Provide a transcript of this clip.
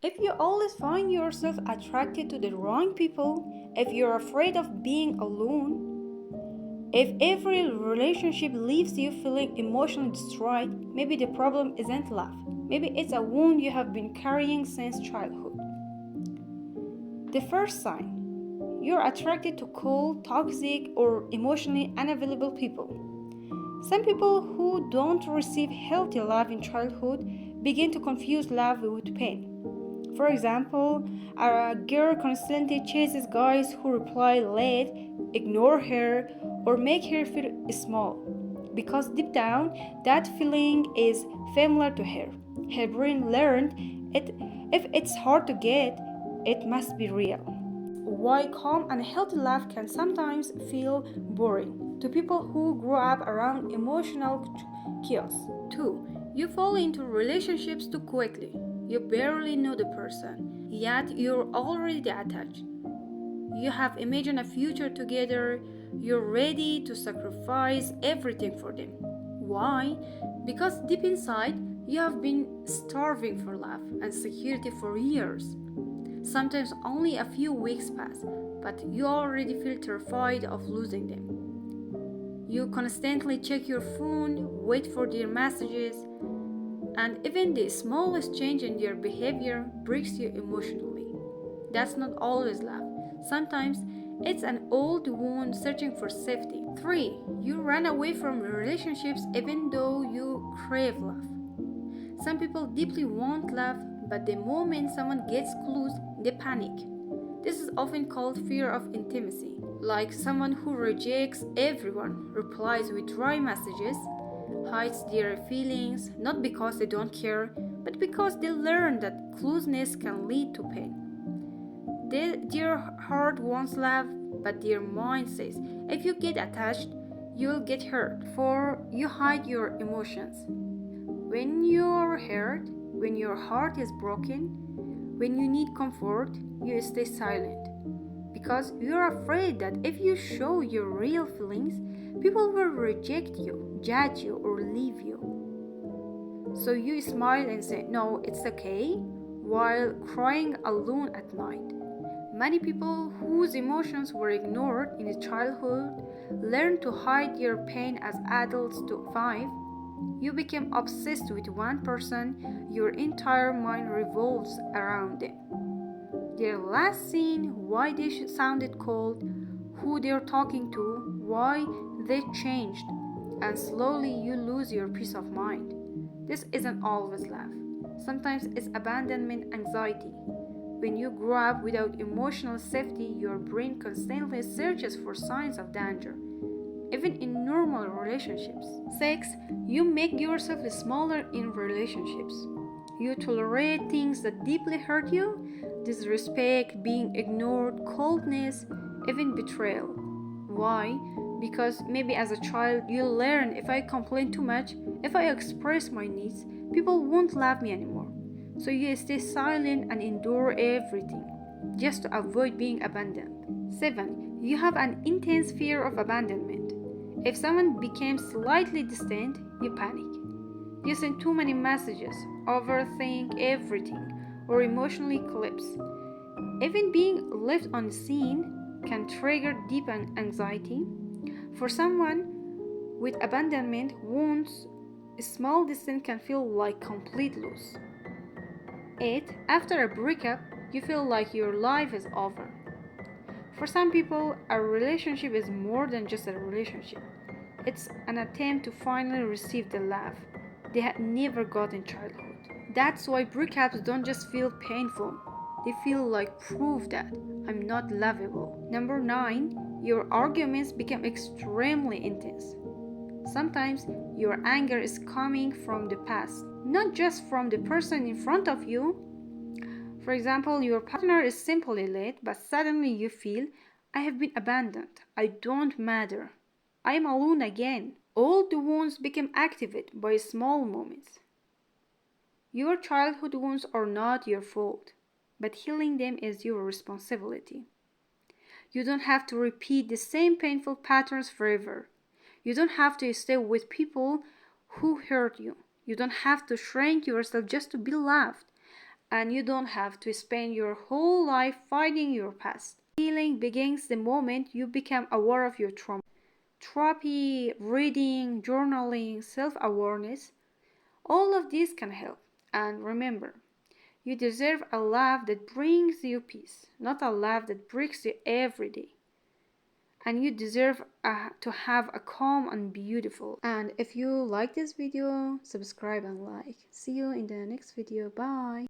If you always find yourself attracted to the wrong people, if you're afraid of being alone, if every relationship leaves you feeling emotionally destroyed, maybe the problem isn't love. Maybe it's a wound you have been carrying since childhood. The first sign: you're attracted to cold, toxic, or emotionally unavailable people. Some people who don't receive healthy love in childhood begin to confuse love with pain. For example, a girl constantly chases guys who reply late, ignore her, or make her feel small. Because deep down, that feeling is familiar to her. Her brain learned it if it's hard to get, it must be real. Why calm and healthy love can sometimes feel boring to people who grew up around emotional chaos. 2. You fall into relationships too quickly. You barely know the person, yet you're already attached. You have imagined a future together. You're ready to sacrifice everything for them. Why? Because deep inside, you have been starving for love and security for years. Sometimes only a few weeks pass, but you already feel terrified of losing them. You constantly check your phone, wait for their messages, and even the smallest change in their behavior breaks you emotionally. That's not always love. Sometimes it's an old wound searching for safety. 3. You run away from relationships even though you crave love. Some people deeply want love, but the moment someone gets close, they panic. This is often called fear of intimacy, like someone who rejects everyone, replies with dry messages, hides their feelings, not because they don't care, but because they learn that closeness can lead to pain. Their heart wants love, but their mind says, if you get attached, you'll get hurt, for you hide your emotions. When you're hurt, when your heart is broken, when you need comfort, you stay silent. Because you're afraid that if you show your real feelings, people will reject you, judge you, or leave you. So you smile and say, no, it's okay, while crying alone at night. Many people whose emotions were ignored in childhood learn to hide their pain as adults to 5. You become obsessed with one person, your entire mind revolves around them. Their last scene, why they sounded cold, who they're talking to, why they changed, and slowly you lose your peace of mind. This isn't always love. Sometimes it's abandonment anxiety. When you grow up without emotional safety, your brain constantly searches for signs of danger, even in normal relationships. 6. You make yourself smaller in relationships. You tolerate things that deeply hurt you: disrespect, being ignored, coldness, even betrayal. Why? Because maybe as a child you learn, if I complain too much, if I express my needs, people won't love me anymore. So you stay silent and endure everything just to avoid being abandoned. 7. You have an intense fear of abandonment. If someone becomes slightly distant, you panic. You send too many messages, overthink everything, or emotionally collapse. Even being left unseen can trigger deep anxiety. For someone with abandonment wounds, a small distance can feel like complete loss. 8. After a breakup, you feel like your life is over. For some people, a relationship is more than just a relationship. It's an attempt to finally receive the love they had never got in childhood. That's why breakups don't just feel painful, they feel like proof that I'm not lovable. Number 9, your arguments become extremely intense. Sometimes your anger is coming from the past, not just from the person in front of you. For example, your partner is simply late, but suddenly you feel, I have been abandoned, I don't matter, I am alone again. All the wounds become activated by small moments. Your childhood wounds are not your fault, but healing them is your responsibility. You don't have to repeat the same painful patterns forever. You don't have to stay with people who hurt you. You don't have to shrink yourself just to be loved. and you don't have to spend your whole life fighting your past. Healing begins the moment you become aware of your trauma. Therapy, reading, journaling, self-awareness, all of these can help. And remember, you deserve a life that brings you peace, not a life that breaks you every day. And you deserve to have a calm and beautiful. And if you like this video, subscribe and like. See you in the next video. Bye.